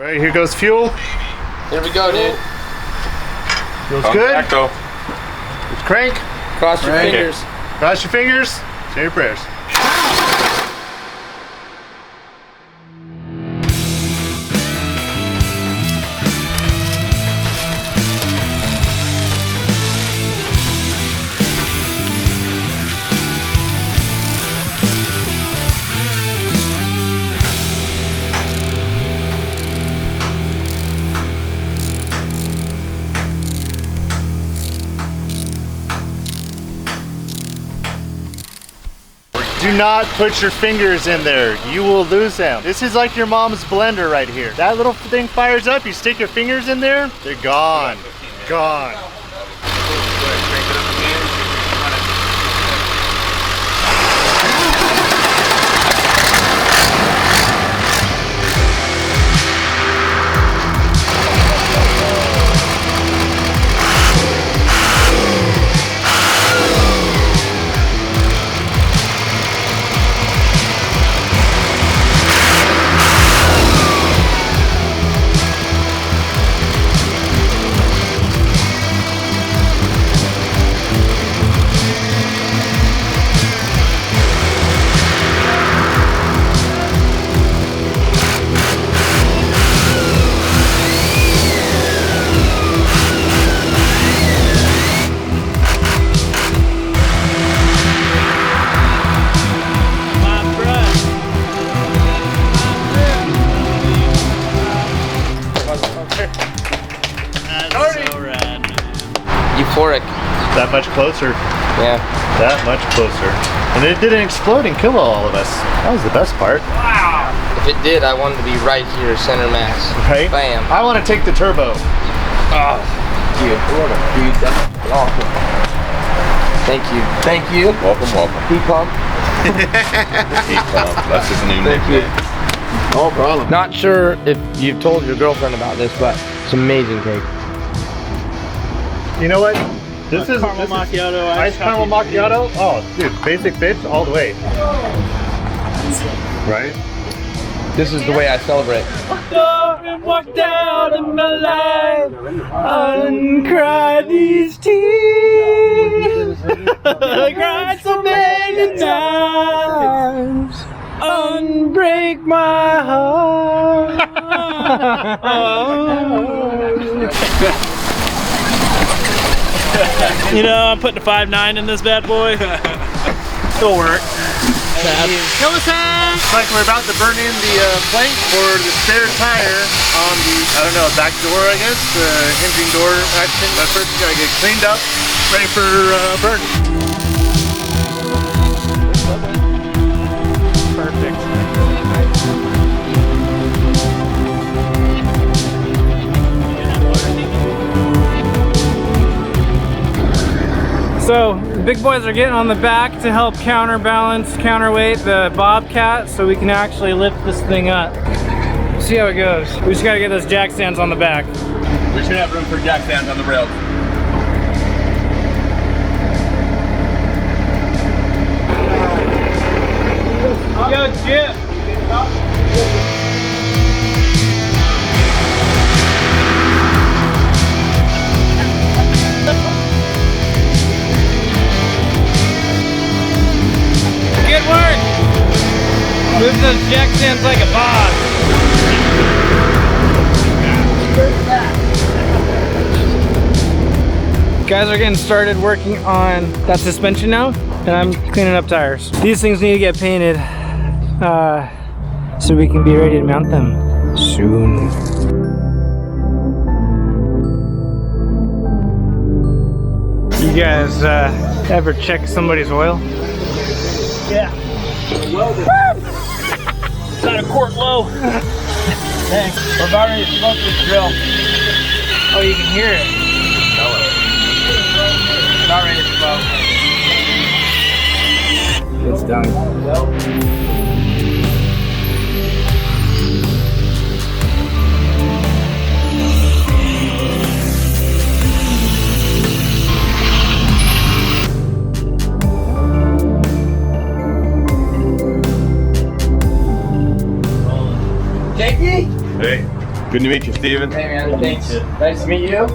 All right, here goes fuel. Here we go, dude. Feels good. Back, though. Let's crank. Cross your fingers. Cross your fingers. Say your prayers. Do not put your fingers in there. You will lose them. This is like your mom's blender right here. That little thing fires up, you stick your fingers in there, they're gone. Gone. Euphoric. That much closer. Yeah. That much closer. And it didn't explode and kill all of us. That was the best part. Wow. If it did, I wanted to be right here, center mass. Right? Bam. I want to take the turbo. Oh, dude. That's awesome. Thank you. Thank you. Welcome, welcome. Heat pump. Heat pump. That's his new nickname. No problem. Not sure if you've told your girlfriend about this, but it's amazing cake. You know what? This is caramel macchiato. Ice caramel macchiato. Oh, dude, basic bitch all the way. Right? This is the way I celebrate. Walk down in my life, uncry these tears. I cried so many times, unbreak my heart. You know, I'm putting a 5.9 in this bad boy. It'll work. Like we're about to burn in the plank for the spare tire on the, I don't know, back door, I guess, the hinging door action. But first we gotta get cleaned up, ready for burn. Perfect. So, the big boys are getting on the back to help counterbalance, counterweight the Bobcat so we can actually lift this thing up. See how it goes. We just gotta get those jack stands on the back. We should have room for jack stands on the rails. Yo, Chip! Good work! Move those jack stands like a boss. Guys are getting started working on that suspension now, and I'm cleaning up tires. These things need to get painted so we can be ready to mount them soon. You guys ever check somebody's oil? Yeah. Got a quart low. Thanks. We're about ready to smoke this drill. Oh, you can hear it. Not ready to smoke. It's done. Hey. Good to meet you, Steven. Hey man, thanks. Nice to meet you.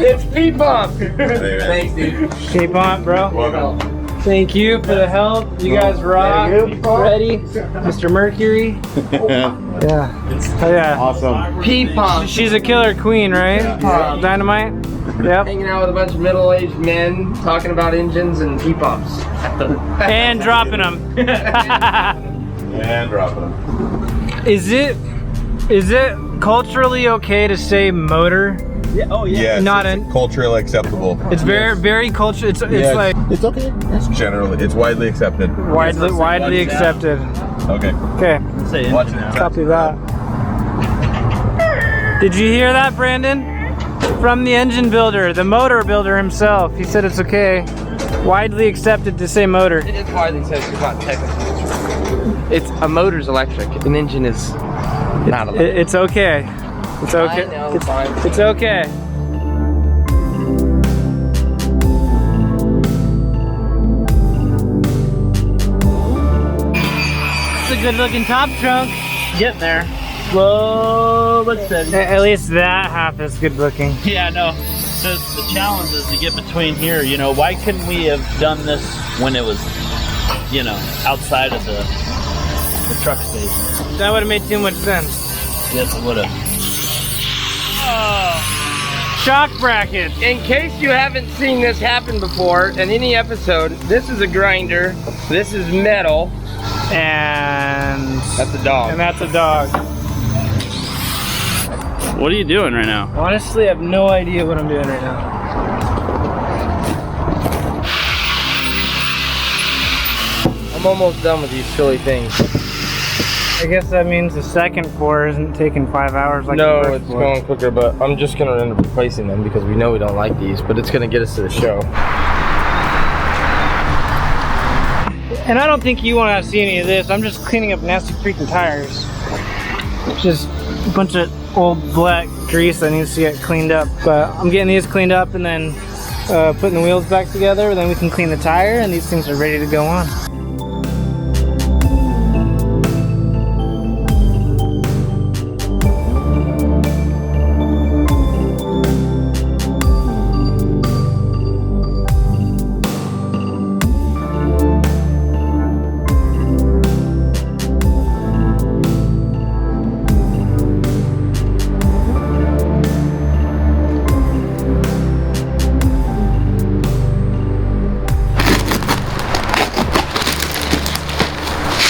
It's P-Pump. Hey, man. Thanks, dude. K-Pump, bro. Welcome. Thank you for the help. You guys rock. Ready? Mr. Mercury. Yeah. Oh yeah. Awesome. P-Pump. She's a killer queen, right? Dynamite? Yep. Hanging out with a bunch of middle-aged men talking about engines and P-Pumps. And dropping them. And dropping them. Is it culturally okay to say motor? Yeah, oh yeah. Yes, Not it's culturally acceptable. It's very cultural. It's like It's okay. It's widely accepted. widely accepted. Okay. Okay, Say it. Watch it. copy that. Did you hear that, Brandon? From the engine builder, the motor builder himself. He said it's okay. Widely accepted to say motor. It is widely accepted, it's not technical. It's a motor's electric. An engine is not electric. It's okay. It's okay. I know, fine. It's okay. It's a good looking top trunk. Getting there. Slow but steady. At least that half is good looking. Yeah, no. The challenge is to get between here. You know, why couldn't we have done this when it was, you know, outside of the truck station? That would have made too much sense. Yes, it would have. Shock bracket. In case you haven't seen this happen before in any episode, this is a grinder, this is metal, And that's a dog. And that's a dog. What are you doing right now? Honestly, I have no idea what I'm doing right now. I'm almost done with these silly things. I guess that means the second pour isn't taking 5 hours like No, the first it's pour. going quicker, but I'm just gonna end up replacing them because we know we don't like these, but it's gonna get us to the show. And I don't think you want to see any of this. I'm just cleaning up nasty freaking tires. It's just a bunch of old black grease that needs to get cleaned up. But I'm getting these cleaned up and then putting the wheels back together. Then we can clean the tire and these things are ready to go on.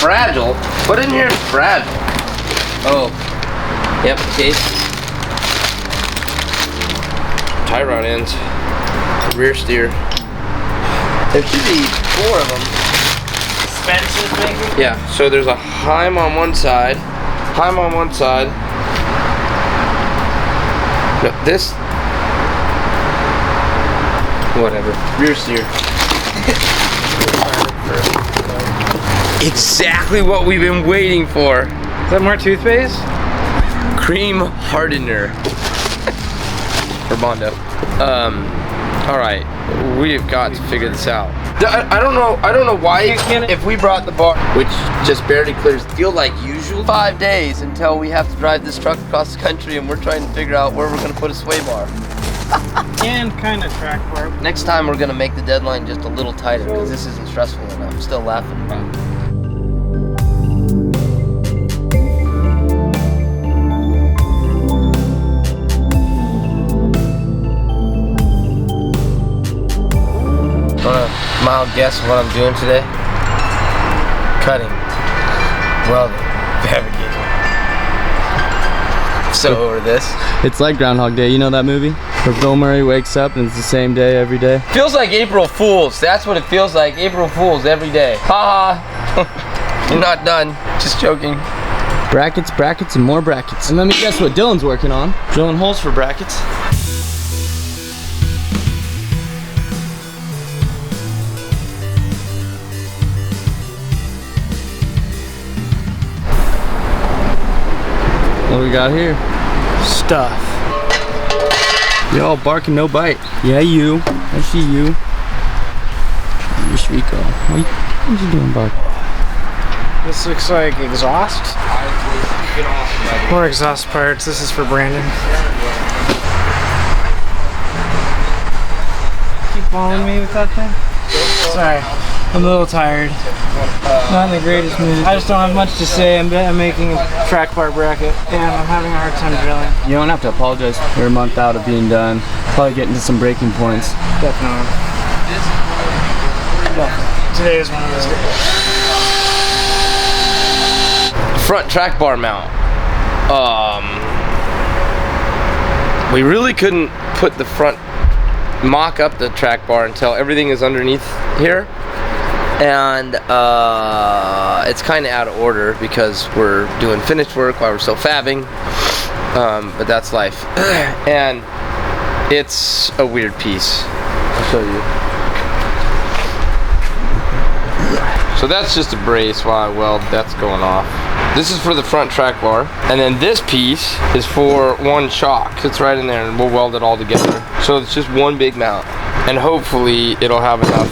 Fragile? What in here is fragile? Oh. Yep, case. Tie rod ends. Rear steer. There should be 4 of them. Suspension maybe? Yeah, so there's a Heim on one side. Heim on one side. No, this. Whatever. Rear steer. Exactly what we've been waiting for. Is that more toothpaste? Cream hardener. For Bondo. Alright. We've got to figure this out. I don't know why if we brought the bar, which just barely clears, feel like usual 5 days until we have to drive this truck across the country and we're trying to figure out where we're gonna put a sway bar. And kind of track work. Next time we're gonna make the deadline just a little tighter because this isn't stressful enough. I'm still laughing about it. Want a mild guess of what I'm doing today? Cutting, welding, fabricating. So over this. It's like Groundhog Day, you know that movie? Where Bill Murray wakes up and it's the same day every day. Feels like April Fools. That's what it feels like. April Fools every day. Ha ha. You're not done. Just joking. Brackets, brackets, and more brackets. And let me guess what Dylan's working on. Drilling holes for brackets. What we got here? Stuff. Y'all barking, no bite. Yeah, you. I see you. Here's Rico. What you doing, bud? This looks like exhaust. More exhaust parts. This is for Brandon. Keep following me with that thing? Sorry, I'm a little tired. Not in the greatest mood. I just don't have much to say. I'm making a track bar bracket and I'm having a hard time drilling. You don't have to apologize. We're a month out of being done. Probably getting to some breaking points. Definitely. Today is one of those days. Front track bar mount. We really couldn't put the front mock up the track bar until everything is underneath here, and it's kind of out of order because we're doing finished work while we're still fabbing, but that's life. And it's a weird piece. I'll show you. So that's just a brace while I weld. That's going off. This is for the front track bar, and then this piece is for one shock. It's right in there, and we'll weld it all together. So it's just one big mount, and hopefully it'll have enough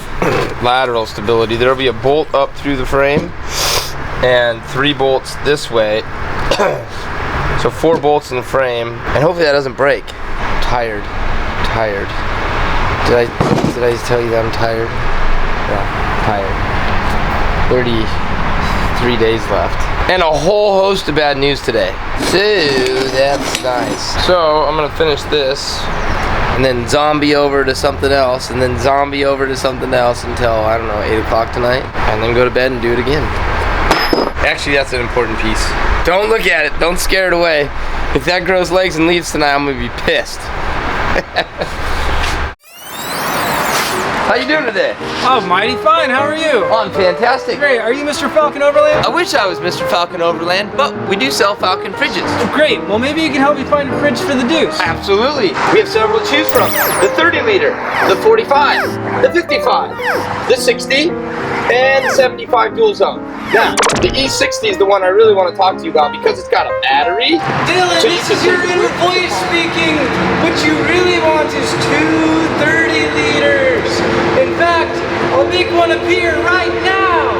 lateral stability. There'll be a bolt up through the frame, and 3 bolts this way. So 4 bolts in the frame, and hopefully that doesn't break. I'm tired. Did I tell you that I'm tired? Yeah, tired. 33 days left. And a whole host of bad news today. So that's nice. So I'm gonna finish this and then zombie over to something else and then zombie over to something else until, I don't know, 8 o'clock tonight, and then go to bed and do it again. Actually, that's an important piece. Don't look at it, don't scare it away. If that grows legs and leaves tonight, I'm gonna be pissed. How you doing today? Oh, mighty fine. How are you? Oh, I'm fantastic. Great. Are you Mr. Falcon Overland? I wish I was Mr. Falcon Overland, but we do sell Falcon fridges. Oh, great. Well, maybe you can help me find a fridge for the Deuce. Absolutely. We have several to choose from. The 30 liter, the 45, the 55, the 60, and the 75 dual zone. Now, the E60 is the one I really want to talk to you about because it's got a battery. Dylan, So this is your inner voice speaking. What you really want is 2 30 liters. In fact, I'll make one appear right now.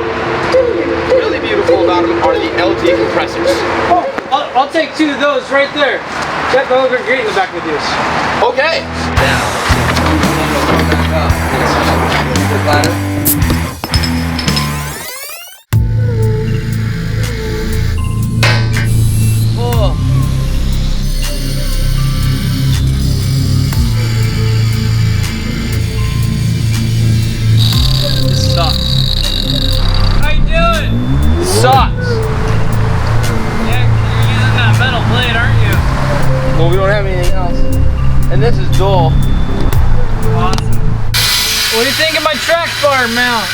Really beautiful about them are the LG compressors. Oh, I'll take 2 of those right there. That will look great in the back of the Deuce. Okay. Now, back up. Good ladder. Sucks. Yeah, you're using that metal blade, aren't you? Well, we don't have anything else. And this is dull. Awesome. What do you think of my track bar mount?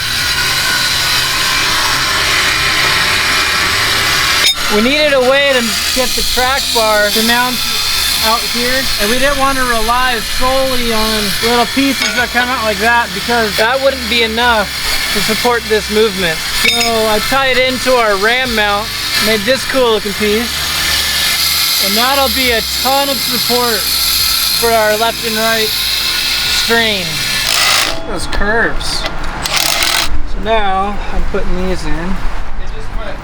We needed a way to get the track bar to mount out here, and we didn't want to rely solely on little pieces that come out like that because that wouldn't be enough to support this movement. So I tied it into our ram mount, made this cool looking piece, and that'll be a ton of support for our left and right strain. Those curves. So now I'm putting these in. It just went.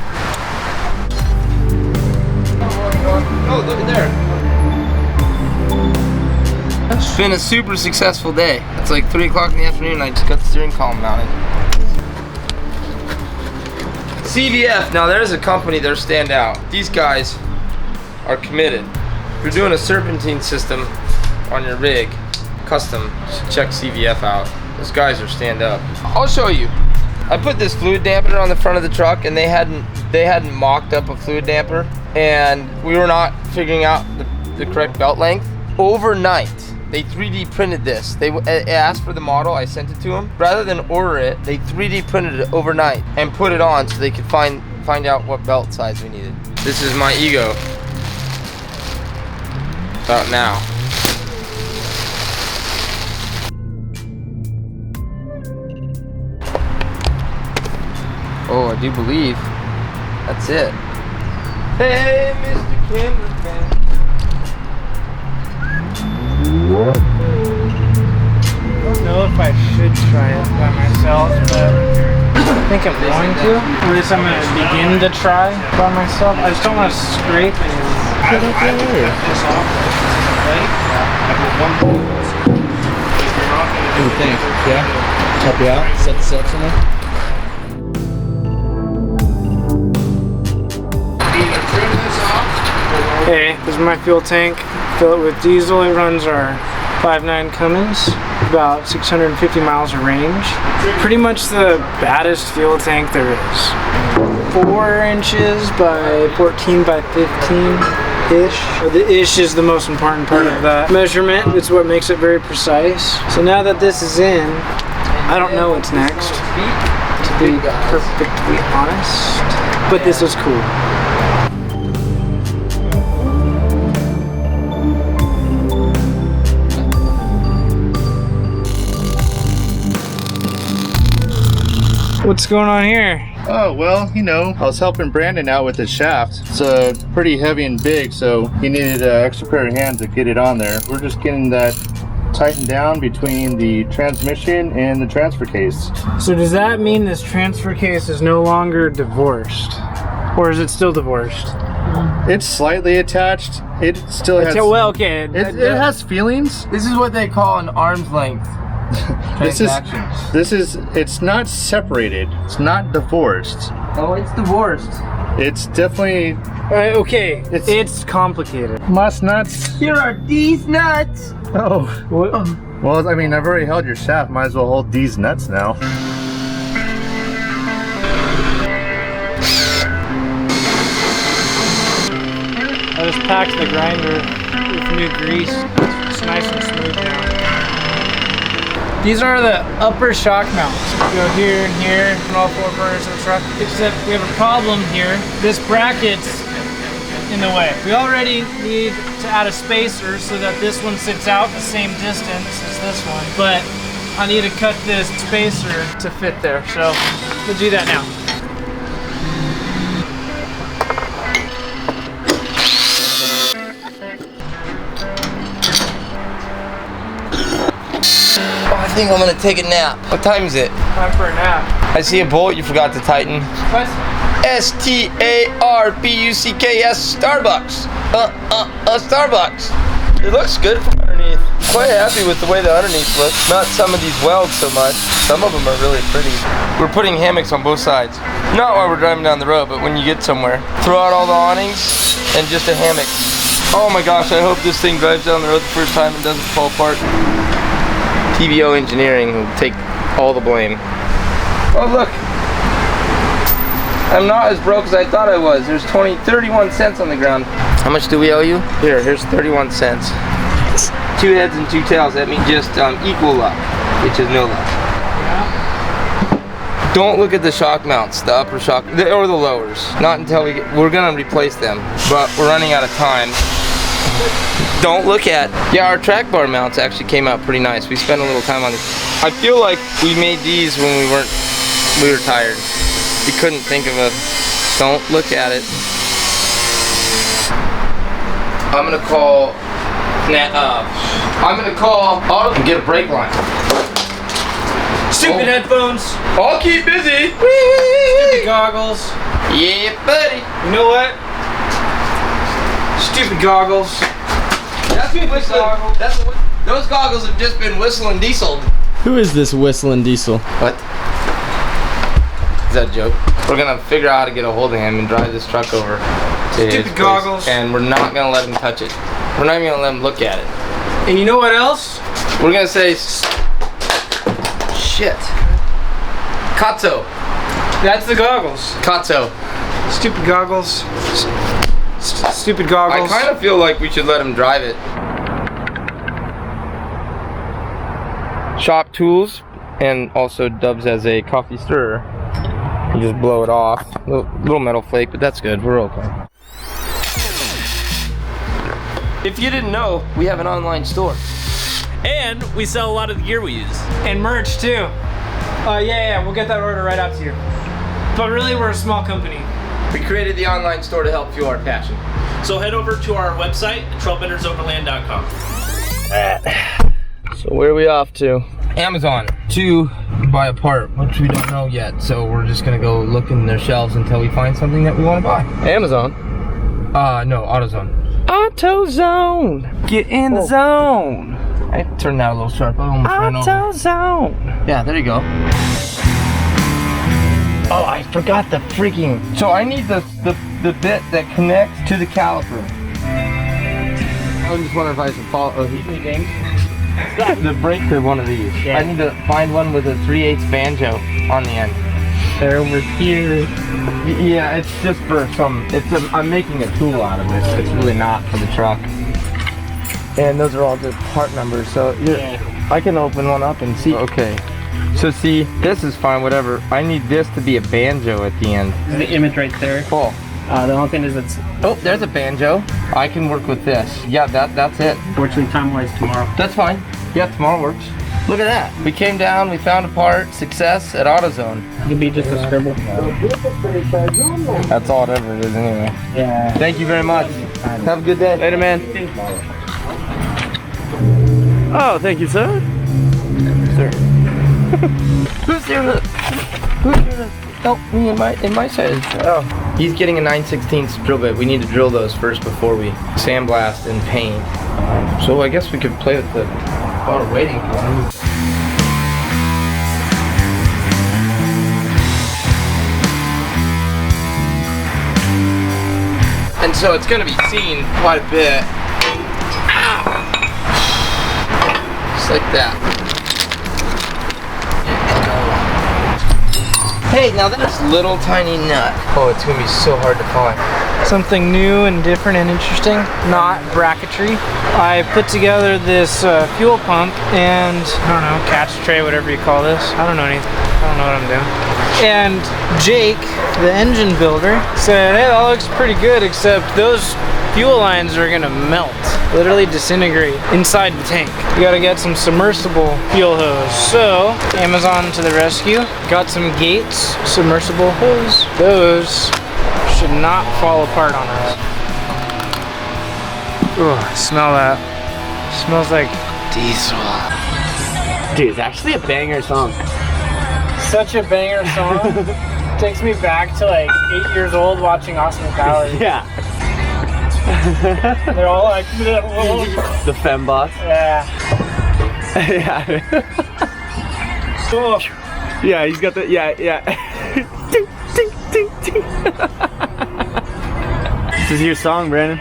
Oh, look at there. It's been a super successful day. It's like 3 o'clock in the afternoon. I just got the steering column mounted. CVF, now there's a company, they're stand out. These guys are committed. If you're doing a serpentine system on your rig, custom, you should check CVF out. Those guys are stand up. I'll show you. I put this fluid dampener on the front of the truck, and they hadn't mocked up a fluid damper, and we were not figuring out the correct belt length. Overnight, they 3D printed this. They asked for the model, I sent it to them. Rather than order it, they 3D printed it overnight and put it on so they could find out what belt size we needed. This is my ego. About now. Oh, I do believe that's it. Hey, Mr. Cameraman. I don't know if I should try it by myself, but think I'm going to. Or at least I'm going to begin to try by myself. I just don't want to scrape and get this off. What do you think? Yeah? Help you out? Set this up somewhere? Okay, this is my fuel tank. Fill it with diesel. It runs our 5.9 Cummins, about 650 miles of range. Pretty much the baddest fuel tank there is. 4 inches by 14 by 15-ish. The ish is the most important part of that measurement. It's what makes it very precise. So now that this is in, I don't know what's next, to be perfectly honest. But this is cool. What's going on here? Oh, well, you know, I was helping Brandon out with his shaft. It's pretty heavy and big, so he needed an extra pair of hands to get it on there. We're just getting that tightened down between the transmission and the transfer case. So does that mean this transfer case is no longer divorced? Or is it still divorced? It's slightly attached. It still has... Well, okay. It has feelings. This is what they call an arm's length. It's not separated. It's not divorced. Oh, it's divorced. It's definitely... Okay, it's complicated. Must nuts. Here are these nuts. Oh. What? Well, I mean, I've already held your shaft. Might as well hold these nuts now. I just packed the grinder with new grease. It's nice and smooth now. These are the upper shock mounts. Go here and here and all 4 corners of the truck. Except we have a problem here. This bracket's in the way. We already need to add a spacer so that this one sits out the same distance as this one. But I need to cut this spacer to fit there. So we'll do that now. I think I'm gonna take a nap. What time is it? Time for a nap. I see a bolt you forgot to tighten. What? Starbucks. Starbucks. Starbucks. It looks good from underneath. Quite happy with the way the underneath looks. Not some of these welds so much. Some of them are really pretty. We're putting hammocks on both sides. Not while we're driving down the road, but when you get somewhere. Throw out all the awnings and just a hammock. Oh my gosh, I hope this thing drives down the road the first time and doesn't fall apart. TBO Engineering will take all the blame. Oh look, I'm not as broke as I thought I was. There's 31 cents on the ground. How much do we owe you? Here's 31 cents. 2 heads and 2 tails. That means just equal luck, which is no luck. Don't look at the shock mounts, the upper shock, or the lowers. Not until we're gonna replace them, but we're running out of time. Don't look at. Yeah, our track bar mounts actually came out pretty nice. We spent a little time on these. I feel like we made these when we were tired. We couldn't think of a. Don't look at it. I'm gonna call. I'm gonna call Auto and get a brake line. Stupid headphones. I'll keep busy. Stupid goggles. Yeah, buddy. You know what? Stupid goggles. That's been whistling. Those goggles have just been whistling diesel. Who is this whistling diesel? What? Is that a joke? We're gonna figure out how to get a hold of him and drive this truck over to his Stupid place, goggles. and we're not gonna let him touch it. We're not even gonna let him look at it. And you know what else? We're gonna say, shit. Katso. That's the goggles. Katso. Stupid goggles. Stupid goggles. I kind of feel like we should let him drive it. Shop tools, and also dubs as a coffee stirrer. You just blow it off. Little metal flake, but that's good. We're okay. If you didn't know, we have an online store. And we sell a lot of the gear we use. And merch too. Yeah, we'll get that order right out to you. But really, we're a small company. We created the online store to help fuel our passion. So head over to our website, trailbendersoverland.com. So where are we off to? Amazon to buy a part, which we don't know yet. So we're just gonna go look in their shelves until we find something that we want to buy. Amazon. No, AutoZone. AutoZone. Get in the zone. I turned that a little sharp. I almost ran over. AutoZone. Yeah, there you go. Oh, I forgot the freaking. So I need the bit that connects to the caliper. I'm just wondering if I should follow. Oh, the brake to one of these. Yeah. I need to find one with a 3/8 banjo on the end. They're over here. Yeah, it's just for some. I'm making a tool out of this. It's really not for the truck. And those are all just part numbers. So I can open one up and see. Okay. So see, this is fine. Whatever. I need this to be a banjo at the end. There's the image right there. Cool. The only thing is it's Oh, there's a banjo. I can work with this. Yeah, that's it. fortunately time-wise tomorrow. That's fine. Yeah, tomorrow works. Look at that. We came down, we found a part. Success at AutoZone. It could be just a scribble. That's all it ever is anyway. Yeah. Thank you very much. Have a good day. Later, man. Oh, thank you, sir. Sir. Who's there to help me in my side of the truck? Oh. He's getting a 9/16 drill bit. We need to drill those first before we sandblast and paint. So I guess we could play with the while we're waiting for him. And so it's gonna be seen quite a bit. Ow! Just like that. Hey, now this little tiny nut. Oh, it's gonna be so hard to find. Something new and different and interesting, not bracketry. I put together this fuel pump and, I don't know, catch tray, whatever you call this. I don't know anything. I don't know what I'm doing. And Jake, the engine builder, said, hey, that looks pretty good, except those fuel lines are gonna melt, literally disintegrate inside the tank. You gotta get some submersible fuel hose. So, Amazon to the rescue. Got some Gates submersible hose. Those should not fall apart on us. Ugh, smell that. Smells like diesel. Dude, it's actually a banger song. Such a banger song. Takes me back to like 8 years old watching Austin Powers. Yeah. They're all like, The fembots. yeah. Yeah. Oh. Yeah, he's got the, yeah. Ding, ding, ding, ding. This is your song, Brandon.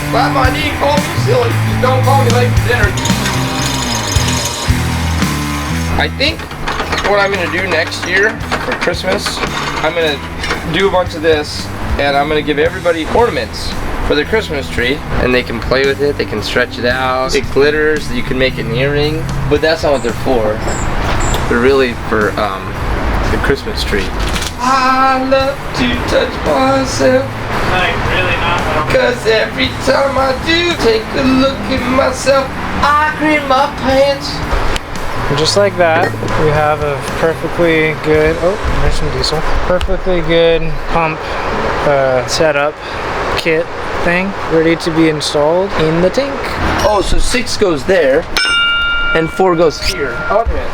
Slap my knee, call me silly. Just don't call me late for dinner. I think what I'm gonna do next year for Christmas, I'm gonna do a bunch of this and I'm gonna give everybody ornaments for their Christmas tree, and they can play with it, they can stretch it out. It glitters, you can make an earring, but that's not what they're for. They're really for the Christmas tree. I love to touch myself, Like, really not. cause every time I do take a look at myself, I green my pants. Just like that, we have a perfectly good, oh, there's some diesel. Perfectly good pump setup kit thing ready to be installed in the tank. Oh, so 6 goes there, and 4 goes here. Okay.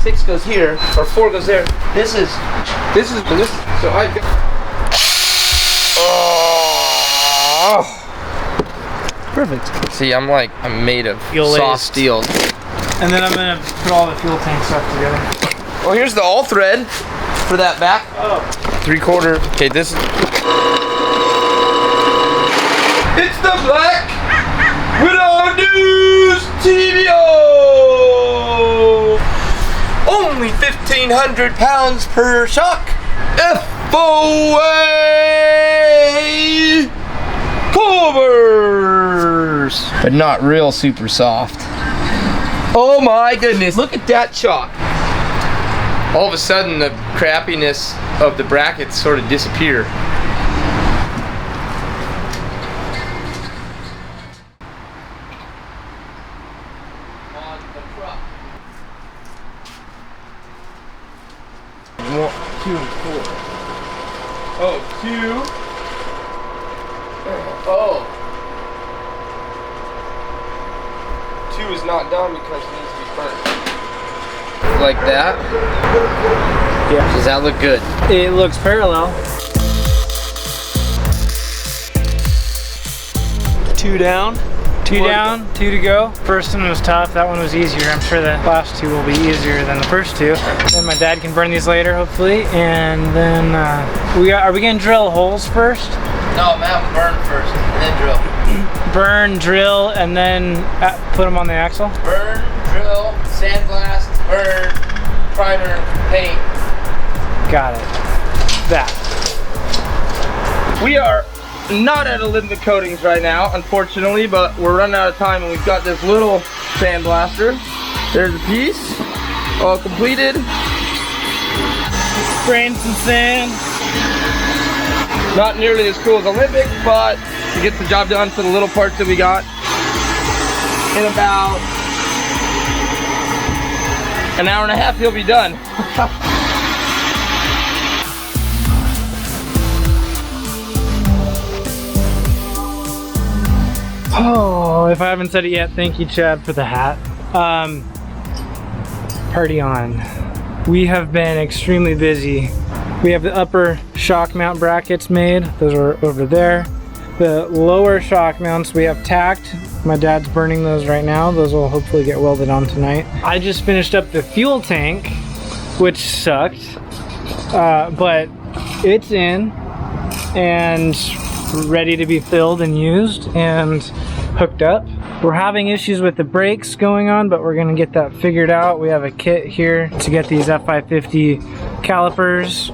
6 goes here, or 4 goes there. This is, so I got. Oh. Perfect. See, I'm made of Fuel soft laced. steel. And then I'm gonna put all the fuel tank stuff together. Well, here's the all thread for that back. Oh. 3/4. Okay, this is. It's the Black Widow Deuce TBO! Only 1,500 pounds per shock. FOA covers! But not real super soft. Oh my goodness, look at that shock. All of a sudden, the crappiness of the brackets sort of disappear. On the truck. 1, 2, and 4. Oh, 2. Oh. 2 is not done because it needs to be burnt. Like that? Yeah. Does that look good? It looks parallel. 2 down. 2 down, 2 to go. First one was tough, that one was easier. I'm sure the last 2 will be easier than the first 2. Then my dad can burn these later, hopefully. And then, are we gonna drill holes first? No, man, burn first, and then drill. Burn, drill, and then put them on the axle? Burn, drill, sandblast, burn, primer, paint. Got it. That. We are not at Olympic coatings right now, unfortunately, but we're running out of time, and we've got this little sandblaster. There's a piece, all completed. Spraying some sand. Not nearly as cool as Olympic, but it gets the job done for the little parts that we got. In about an hour and a half, he'll be done. Oh, if I haven't said it yet, thank you, Chad, for the hat. Party on. We have been extremely busy. We have the upper shock mount brackets made. Those are over there. The lower shock mounts we have tacked. My dad's burning those right now. Those will hopefully get welded on tonight. I just finished up the fuel tank, which sucked, but it's in and ready to be filled and used and hooked up. We're having issues with the brakes going on, but we're gonna get that figured out. We have a kit here to get these F550 calipers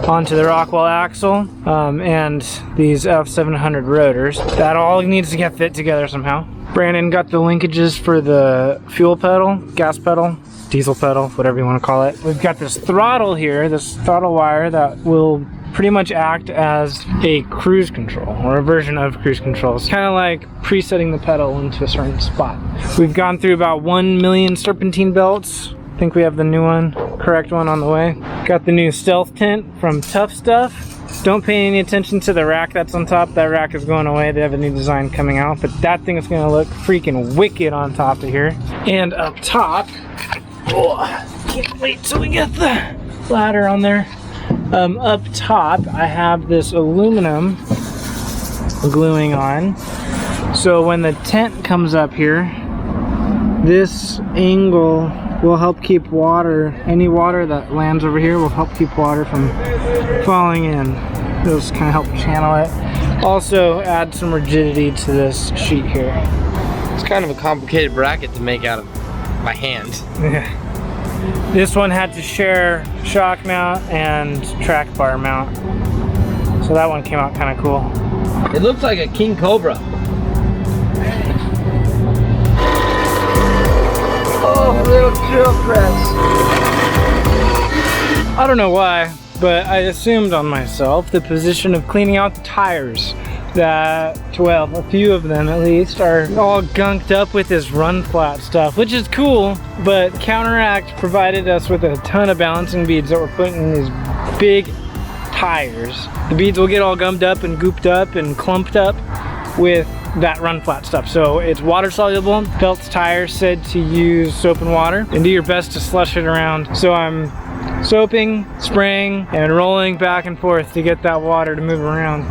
onto the Rockwell axle and these F700 rotors. That all needs to get fit together somehow. Brandon got the linkages for the fuel pedal, gas pedal, diesel pedal, whatever you want to call it. We've got this throttle here, this throttle wire that will pretty much act as a cruise control, or a version of cruise control. It's kind of like presetting the pedal into a certain spot. We've gone through about 1 million serpentine belts. I think we have the new one, correct one on the way. Got the new stealth tent from Tough Stuff. Don't pay any attention to the rack that's on top. That rack is going away. They have a new design coming out, but that thing is gonna look freaking wicked on top of here. And up top, oh, can't wait till we get the ladder on there. Up top, I have this aluminum gluing on. So when the tent comes up here, this angle will help keep water, any water that lands over here will help keep water from falling in. It'll just kind of help channel it. Also add some rigidity to this sheet here. It's kind of a complicated bracket to make out of my hand. Yeah. This one had to share shock mount and track bar mount. So that one came out kind of cool. It looks like a King Cobra. Oh, little drill press. I don't know why, but I assumed on myself the position of cleaning out the tires. That, well, a few of them at least are all gunked up with this run flat stuff, which is cool, but Counteract provided us with a ton of balancing beads that we're putting in these big tires. The beads will get all gummed up and gooped up and clumped up with that run flat stuff. So it's water soluble. Pelt's tires said to use soap and water and do your best to slush it around. So I'm soaping, spraying, and rolling back and forth to get that water to move around.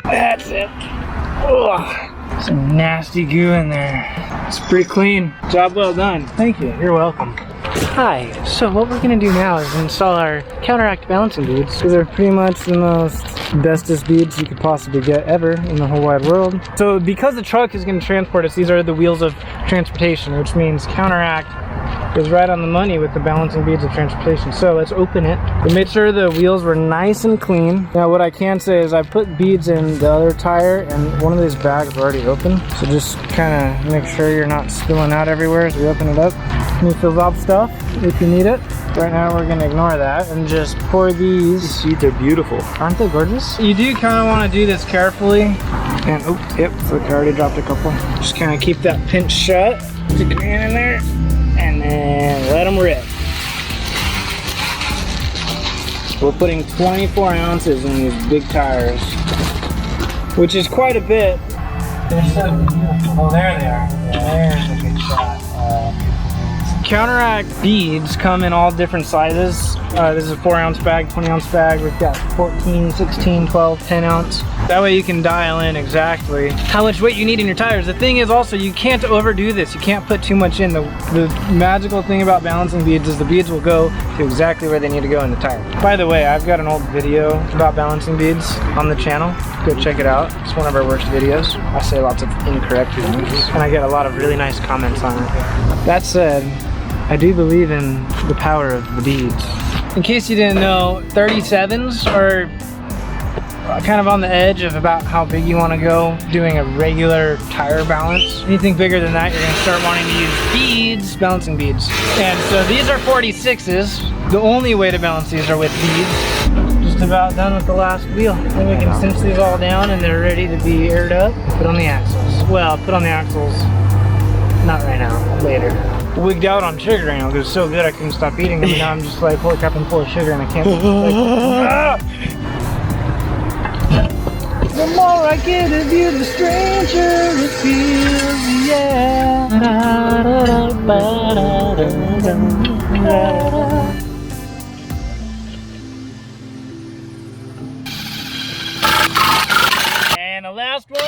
That's it. Ugh. Some nasty goo in there. It's pretty clean. Job well done. Thank you. You're welcome. Hi. So what we're gonna do now is install our Counteract balancing beads. These are pretty much the most bestest beads you could possibly get ever in the whole wide world. So because the truck is gonna transport us, these are the wheels of transportation, which means Counteract is right on the money with the balancing beads of transportation. So let's open it. We made sure the wheels were nice and clean. Now what I can say is I put beads in the other tire and one of these bags are already open. So just kind of make sure you're not spilling out everywhere as we open it up. You fill out stuff if you need it. Right now we're gonna ignore that and just pour these. These seeds are beautiful. Aren't they gorgeous? You do kind of want to do this carefully And, oh, yep, look, I already dropped a couple. Just kind of keep that pinch shut. Stick your hand in there, and then let them rip. We're putting 24 ounces in these big tires, which is quite a bit. They're so beautiful. Oh, there they are. There's a good shot. Counteract beads come in all different sizes. This is a 4-ounce bag, 20-ounce bag. We've got 14, 16, 12, 10 ounce. That way you can dial in exactly how much weight you need in your tires. The thing is also, you can't overdo this. You can't put too much in. The magical thing about balancing beads is the beads will go to exactly where they need to go in the tire. By the way, I've got an old video about balancing beads on the channel. Go check it out. It's one of our worst videos. I say lots of incorrect things, and I get a lot of really nice comments on it. That said, I do believe in the power of the beads. In case you didn't know, 37s are kind of on the edge of about how big you want to go doing a regular tire balance. Anything bigger than that, you're going to start wanting to use beads, balancing beads. And so these are 46s. The only way to balance these are with beads. Just about done with the last wheel. Then we can cinch these all down and they're ready to be aired up. Put on the axles. Well, put on the axles, not right now, later. Wigged out on sugar granule because it's so good I couldn't stop eating them, and now I'm just like, holy crap, I'm full of sugar and I can't The more I get of you, the stranger it feels, yeah. And the last one,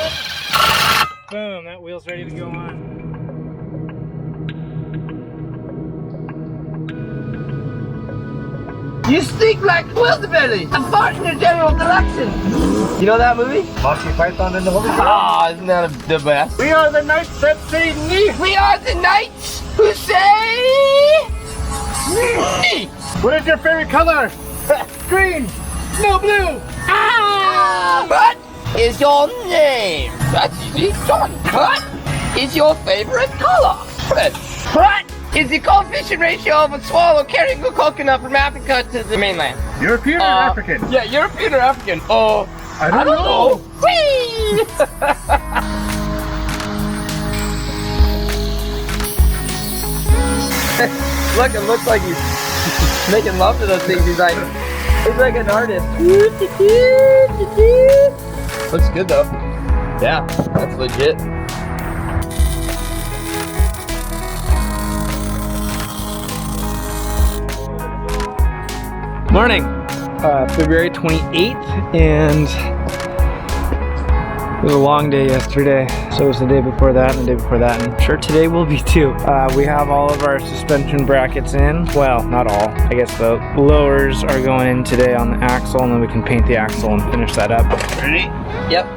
boom, that wheel's ready to go on. You stink like Wildeberry! I'm farting in general direction! You know that movie? Monty Python and the Holy Grail. Ah, isn't that the best? We are the knights that say knee. We are the knights who say... What is your favorite color? Green. No, blue. Ah! What is your name? That's easy. John. What is your favorite color? What is the coefficient ratio of a swallow carrying a coconut from Africa to the mainland? European or African? Yeah, European or African. Oh, I don't know. Whee! Look, it looks like he's making love to those things. He's like an artist. Looks good though. Yeah, that's legit. Morning, February 28th, and it was a long day yesterday. So was the day before that and the day before that, and I'm sure today will be too. We have all of our suspension brackets in. Well, not all. I guess the lowers are going in today on the axle, and then we can paint the axle and finish that up. Ready? Yep.